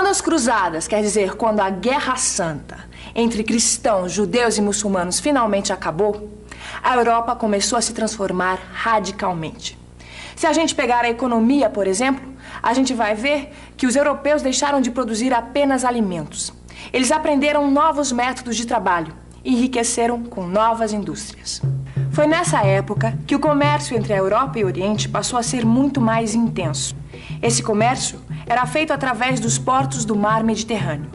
as cruzadas, quer dizer, quando a Guerra Santa entre cristãos, judeus e muçulmanos finalmente acabou, a Europa começou a se transformar radicalmente. Se a gente pegar a economia, por exemplo, a gente vai ver que os europeus deixaram de produzir apenas alimentos. Eles aprenderam novos métodos de trabalho e enriqueceram com novas indústrias. Foi nessa época que o comércio entre a Europa e o Oriente passou a ser muito mais intenso. Esse comércio era feito através dos portos do mar Mediterrâneo.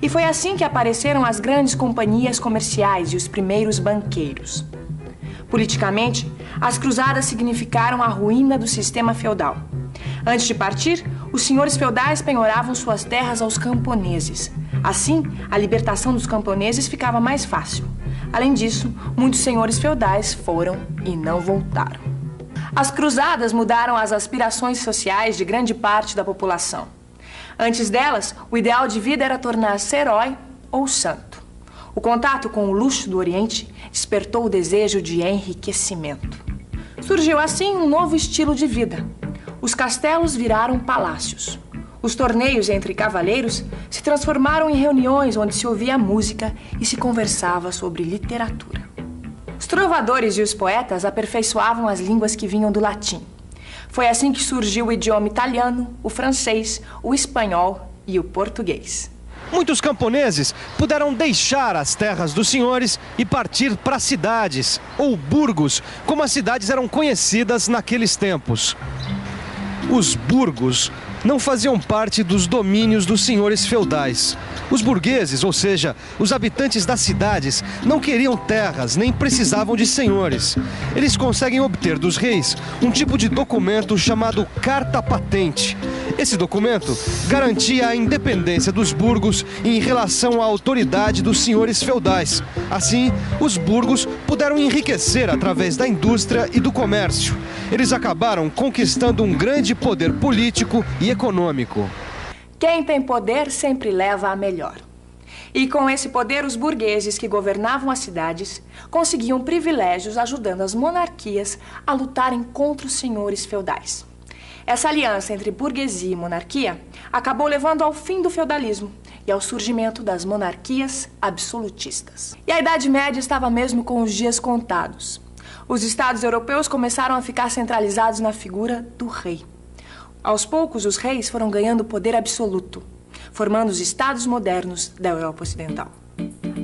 E foi assim que apareceram as grandes companhias comerciais e os primeiros banqueiros. Politicamente, as cruzadas significaram a ruína do sistema feudal. Antes de partir, os senhores feudais penhoravam suas terras aos camponeses. Assim, a libertação dos camponeses ficava mais fácil. Além disso, muitos senhores feudais foram e não voltaram. As cruzadas mudaram as aspirações sociais de grande parte da população. Antes delas, o ideal de vida era tornar-se herói ou santo. O contato com o luxo do Oriente despertou o desejo de enriquecimento. Surgiu assim um novo estilo de vida. Os castelos viraram palácios. Os torneios entre cavaleiros se transformaram em reuniões onde se ouvia música e se conversava sobre literatura. Os trovadores e os poetas aperfeiçoavam as línguas que vinham do latim. Foi assim que surgiu o idioma italiano, o francês, o espanhol e o português. Muitos camponeses puderam deixar as terras dos senhores e partir para cidades, ou burgos, como as cidades eram conhecidas naqueles tempos. Os burgos não faziam parte dos domínios dos senhores feudais. Os burgueses, ou seja, os habitantes das cidades, não queriam terras nem precisavam de senhores. Eles conseguem obter dos reis um tipo de documento chamado carta patente. Esse documento garantia a independência dos burgos em relação à autoridade dos senhores feudais. Assim, os burgos puderam enriquecer através da indústria e do comércio. Eles acabaram conquistando um grande poder político e econômico. Quem tem poder sempre leva a melhor. E com esse poder, os burgueses que governavam as cidades conseguiam privilégios ajudando as monarquias a lutarem contra os senhores feudais. Essa aliança entre burguesia e monarquia acabou levando ao fim do feudalismo e ao surgimento das monarquias absolutistas. E a Idade Média estava mesmo com os dias contados. Os estados europeus começaram a ficar centralizados na figura do rei. Aos poucos, os reis foram ganhando poder absoluto, formando os estados modernos da Europa Ocidental.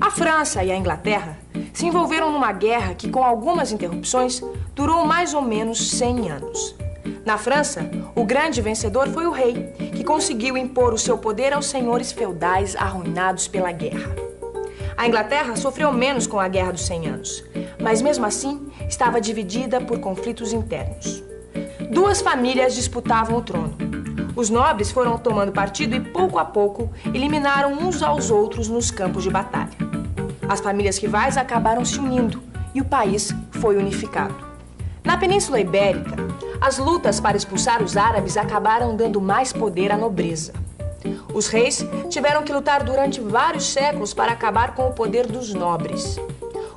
A França e a Inglaterra se envolveram numa guerra que, com algumas interrupções, durou mais ou menos 100 anos. Na França, o grande vencedor foi o rei, que conseguiu impor o seu poder aos senhores feudais arruinados pela guerra. A Inglaterra sofreu menos com a Guerra dos 100 Anos, mas mesmo assim estava dividida por conflitos internos. Duas famílias disputavam o trono. Os nobres foram tomando partido e, pouco a pouco, eliminaram uns aos outros nos campos de batalha. As famílias rivais acabaram se unindo e o país foi unificado. Na Península Ibérica, as lutas para expulsar os árabes acabaram dando mais poder à nobreza. Os reis tiveram que lutar durante vários séculos para acabar com o poder dos nobres.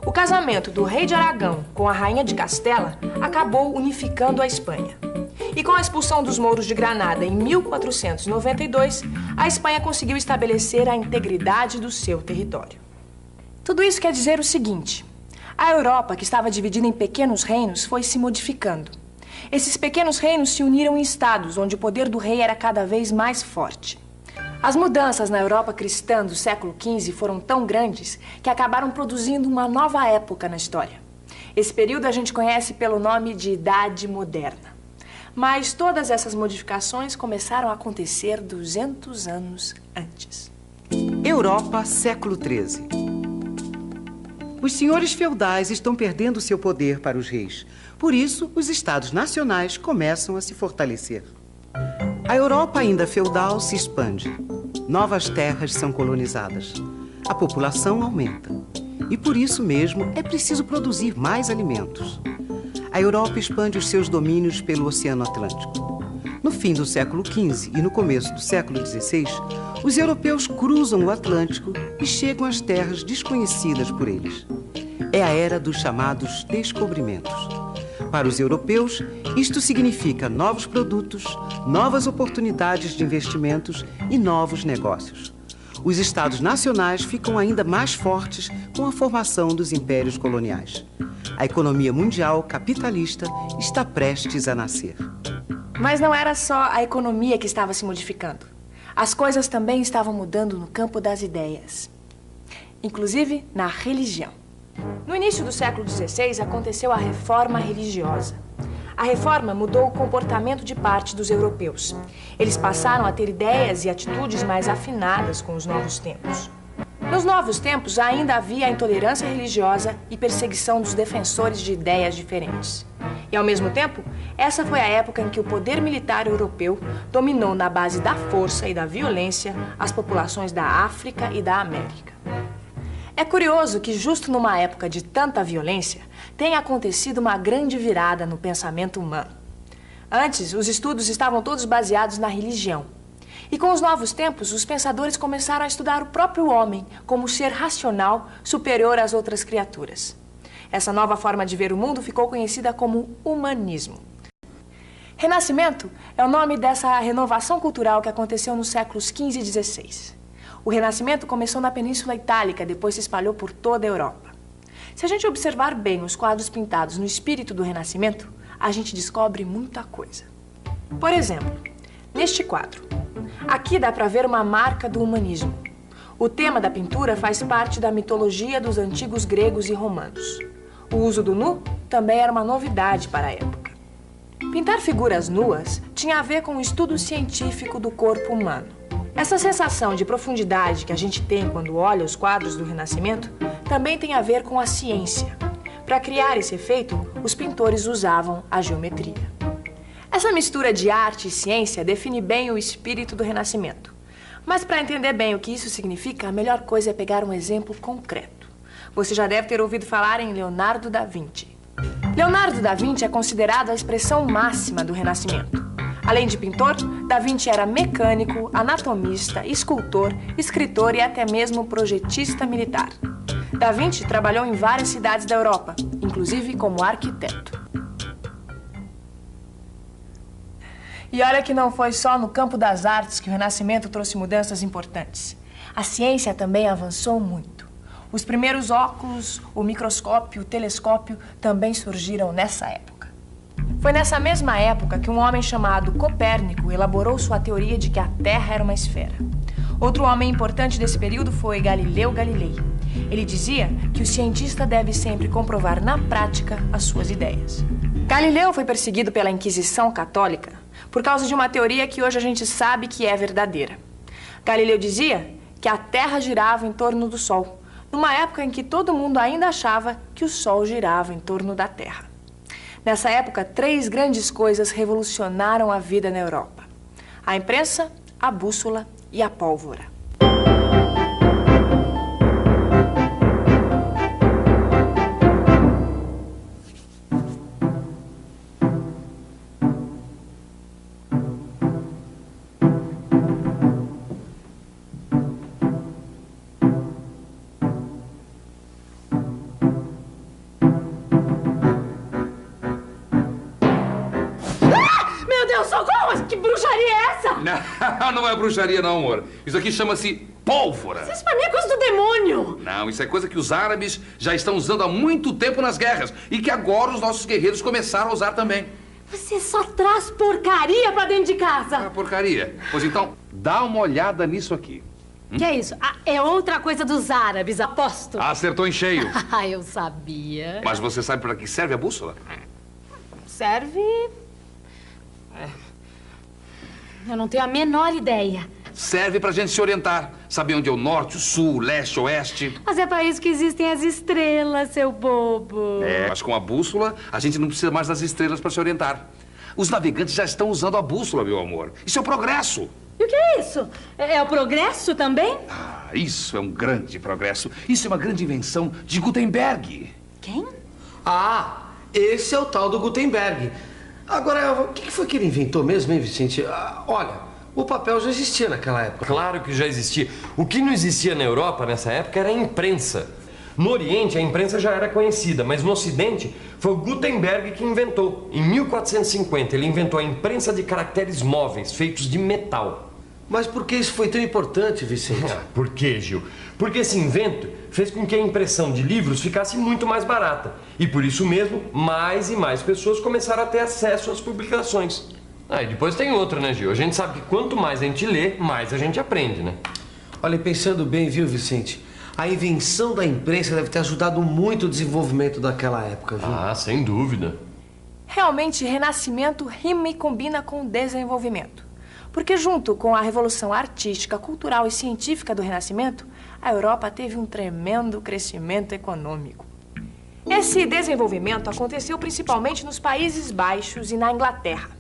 O casamento do rei de Aragão com a rainha de Castela acabou unificando a Espanha. E com a expulsão dos mouros de Granada em 1492, a Espanha conseguiu estabelecer a integridade do seu território. Tudo isso quer dizer o seguinte: a Europa, que estava dividida em pequenos reinos, foi se modificando. Esses pequenos reinos se uniram em estados, onde o poder do rei era cada vez mais forte. As mudanças na Europa cristã do século XV foram tão grandes que acabaram produzindo uma nova época na história. Esse período a gente conhece pelo nome de Idade Moderna. Mas todas essas modificações começaram a acontecer 200 anos antes. Europa, século XIII. Os senhores feudais estão perdendo seu poder para os reis. Por isso, os estados nacionais começam a se fortalecer. A Europa ainda feudal se expande. Novas terras são colonizadas. A população aumenta. E por isso mesmo é preciso produzir mais alimentos. A Europa expande os seus domínios pelo Oceano Atlântico. No fim do século XV e no começo do século XVI, os europeus cruzam o Atlântico e chegam às terras desconhecidas por eles. É a era dos chamados descobrimentos. Para os europeus, isto significa novos produtos, novas oportunidades de investimentos e novos negócios. Os estados nacionais ficam ainda mais fortes com a formação dos impérios coloniais. A economia mundial capitalista está prestes a nascer. Mas não era só a economia que estava se modificando. As coisas também estavam mudando no campo das ideias, inclusive na religião. No início do século XVI aconteceu a reforma religiosa. A reforma mudou o comportamento de parte dos europeus. Eles passaram a ter ideias e atitudes mais afinadas com os novos tempos. Nos novos tempos ainda havia a intolerância religiosa e perseguição dos defensores de ideias diferentes. E, ao mesmo tempo, essa foi a época em que o poder militar europeu dominou na base da força e da violência as populações da África e da América. É curioso que, justo numa época de tanta violência, tenha acontecido uma grande virada no pensamento humano. Antes, os estudos estavam todos baseados na religião. E com os novos tempos, os pensadores começaram a estudar o próprio homem como ser racional superior às outras criaturas. Essa nova forma de ver o mundo ficou conhecida como humanismo. Renascimento é o nome dessa renovação cultural que aconteceu nos séculos XV e XVI. O Renascimento começou na Península Itálica, depois se espalhou por toda a Europa. Se a gente observar bem os quadros pintados no espírito do Renascimento, a gente descobre muita coisa. Por exemplo, neste quadro, aqui dá para ver uma marca do humanismo. O tema da pintura faz parte da mitologia dos antigos gregos e romanos. O uso do nu também era uma novidade para a época. Pintar figuras nuas tinha a ver com o estudo científico do corpo humano. Essa sensação de profundidade que a gente tem quando olha os quadros do Renascimento também tem a ver com a ciência. Para criar esse efeito, os pintores usavam a geometria. Essa mistura de arte e ciência define bem o espírito do Renascimento. Mas para entender bem o que isso significa, a melhor coisa é pegar um exemplo concreto. Você já deve ter ouvido falar em Leonardo da Vinci. Leonardo da Vinci é considerado a expressão máxima do Renascimento. Além de pintor, Da Vinci era mecânico, anatomista, escultor, escritor e até mesmo projetista militar. Da Vinci trabalhou em várias cidades da Europa, inclusive como arquiteto. E olha que não foi só no campo das artes que o Renascimento trouxe mudanças importantes. A ciência também avançou muito. Os primeiros óculos, o microscópio, o telescópio também surgiram nessa época. Foi nessa mesma época que um homem chamado Copérnico elaborou sua teoria de que a Terra era uma esfera. Outro homem importante desse período foi Galileu Galilei. Ele dizia que o cientista deve sempre comprovar na prática as suas ideias. Galileu foi perseguido pela Inquisição Católica por causa de uma teoria que hoje a gente sabe que é verdadeira. Galileu dizia que a Terra girava em torno do Sol, numa época em que todo mundo ainda achava que o Sol girava em torno da Terra. Nessa época, 3 grandes coisas revolucionaram a vida na Europa: a imprensa, a bússola e a pólvora. Socorro! Que bruxaria é essa? Não é bruxaria não, amor. Isso aqui chama-se pólvora. Isso pra mim é coisa do demônio. Não, isso é coisa que os árabes já estão usando há muito tempo nas guerras e que agora os nossos guerreiros começaram a usar também. Você só traz porcaria pra dentro de casa. Ah, porcaria. Pois então, dá uma olhada nisso aqui. Que é isso? Ah, é outra coisa dos árabes, aposto. Acertou em cheio. Ah, eu sabia. Mas você sabe para que serve a bússola? Serve... Eu não tenho a menor ideia. Serve pra gente se orientar. Saber onde é o norte, o sul, o leste, o oeste. Mas é pra isso que existem as estrelas, seu bobo. É, mas com a bússola, a gente não precisa mais das estrelas para se orientar. Os navegantes já estão usando a bússola, meu amor. Isso é o progresso. E o que é isso? É o progresso também? Ah, isso é um grande progresso. Isso é uma grande invenção de Gutenberg. Quem? Ah, esse é o tal do Gutenberg. Agora, o que foi que ele inventou mesmo, hein, Vicente? Ah, olha, o papel já existia naquela época. Claro que já existia. O que não existia na Europa nessa época era a imprensa. No Oriente, a imprensa já era conhecida, mas no Ocidente foi o Gutenberg que inventou. Em 1450, ele inventou a imprensa de caracteres móveis, feitos de metal. Mas por que isso foi tão importante, Vicente? Por quê, Gil? Porque esse invento fez com que a impressão de livros ficasse muito mais barata. E por isso mesmo, mais e mais pessoas começaram a ter acesso às publicações. E depois tem outra, né, Gil? A gente sabe que quanto mais a gente lê, mais a gente aprende, né? Olha, pensando bem, viu, Vicente? A invenção da imprensa deve ter ajudado muito o desenvolvimento daquela época, viu? Sem dúvida. Realmente, renascimento rima e combina com desenvolvimento. Porque junto com a revolução artística, cultural e científica do Renascimento, a Europa teve um tremendo crescimento econômico. Esse desenvolvimento aconteceu principalmente nos Países Baixos e na Inglaterra.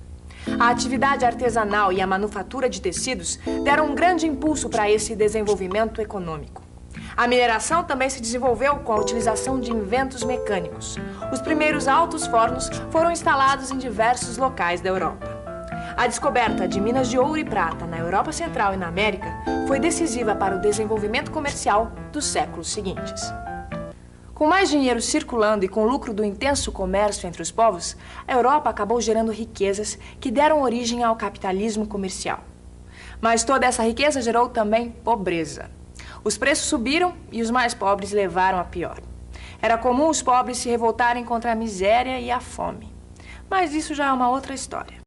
A atividade artesanal e a manufatura de tecidos deram um grande impulso para esse desenvolvimento econômico. A mineração também se desenvolveu com a utilização de inventos mecânicos. Os primeiros altos fornos foram instalados em diversos locais da Europa. A descoberta de minas de ouro e prata na Europa Central e na América foi decisiva para o desenvolvimento comercial dos séculos seguintes. Com mais dinheiro circulando e com o lucro do intenso comércio entre os povos, a Europa acabou gerando riquezas que deram origem ao capitalismo comercial. Mas toda essa riqueza gerou também pobreza. Os preços subiram e os mais pobres levaram a pior. Era comum os pobres se revoltarem contra a miséria e a fome. Mas isso já é uma outra história.